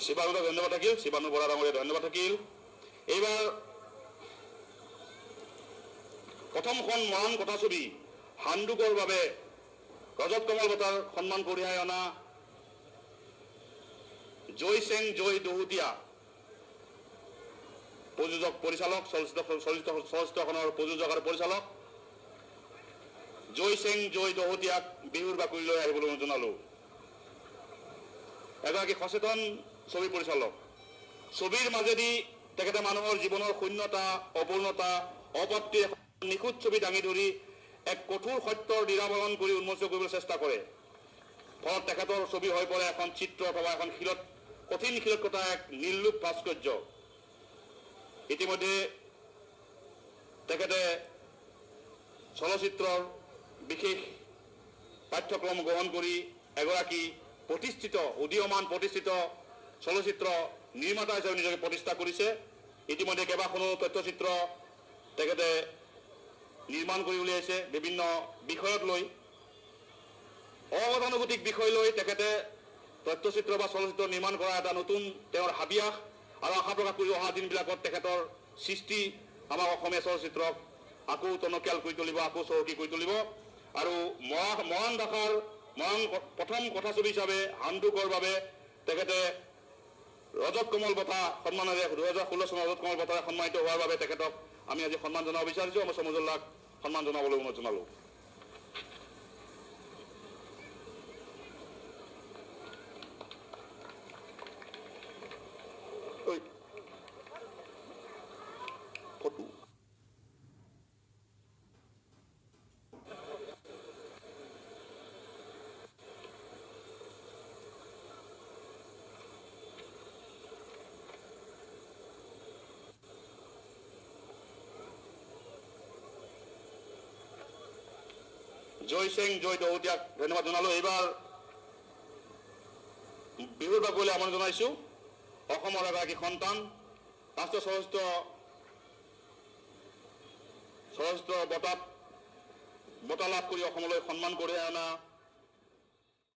শিৱানুক ধন্যবাদ থাকিল, শিৱানু বৰা ডাঙৰীয়া ধন্যবাদ থাকিল। এইবাৰ প্ৰথমখন মহান কথাছবি হাণ্ডুকৰ বাবে ৰজত কমল বঁটাৰ সন্মান কঢ়িয়াই অনা জয় চেং জয় দহোটীয়া প্ৰযোজক পৰিচালক, চলচ্চিত্ৰখনৰ প্ৰযোজক আৰু পৰিচালক জয় চেং জয় দহোটীয়াক বিহুৰ বাকৰিলৈ আহিবলৈ অনুৰোধ জনালোঁ। এগৰাকী সচেতন ছবি পৰিচালক, ছবিৰ মাজেদি তেখেতে মানুহৰ জীৱনৰ শূন্যতা, অপূৰ্ণতা, অপ্ৰাপ্তি নিখুঁত ছবি দাঙি ধৰি এক কঠোৰ সত্যৰ নিৰাবৰণ কৰি উন্মোচন কৰিবলৈ চেষ্টা কৰে। ফলত তেখেতৰ ছবি হৈ পৰে এখন চিত্ৰ অথবা এখন কঠিন শিলত কটা এক নিৰ্লোভ ভাস্কৰ্য। ইতিমধ্যে তেখেতে চলচ্চিত্ৰৰ বিশেষ পাঠ্যক্ৰম গ্ৰহণ কৰি এগৰাকী উদীয়মান প্ৰতিষ্ঠিত চলচ্চিত্ৰ নিৰ্মাতা হিচাপে নিজকে প্ৰতিষ্ঠা কৰিছে। ইতিমধ্যে কেইবাখনো তথ্যচিত্ৰ তেখেতে নিৰ্মাণ কৰি উলিয়াইছে। বিভিন্ন বিষয়ক লৈ, অগতানুগতিক বিষয় লৈ তেখেতে তথ্যচিত্ৰ বা চলচ্চিত্ৰ নিৰ্মাণ কৰা এটা নতুন তেওঁৰ হাবিয়াস আৰু আশা প্ৰকাশ কৰি অহা দিনবিলাকত তেখেতৰ সৃষ্টি আমাৰ অসমীয়া চলচ্চিত্ৰক আকৌ টনকিয়াল কৰি তুলিব, আকৌ চহকী কৰি তুলিব। আৰু মহান ভাষাৰ প্ৰথম কথাছবি হিচাপে হাণ্ডুকৰ বাবে তেখেতে ৰজত কমল বঁটা সন্মানেৰে 2016 চনৰ ৰজত কমল বঁটাৰে সন্মানিত হোৱাৰ বাবে তেখেতক আমি আজি সন্মান জনাব বিচাৰিছোঁ। মই চমজুল্লাহক সন্মান জনাবলৈ অনুৰোধ জনালোঁ। জয় সিং জয় দহোটীয়াক ধন্যবাদ জনালোঁ। এইবাৰ বিহুৰ বাকৰিলৈ আমন্ত্ৰণ জনাইছোঁ অসমৰ এগৰাকী সন্তান, ৰাষ্ট্ৰীয় চলচ্চিত্ৰ বঁটা লাভ কৰি অসমলৈ সন্মান কঢ়িয়াই অনা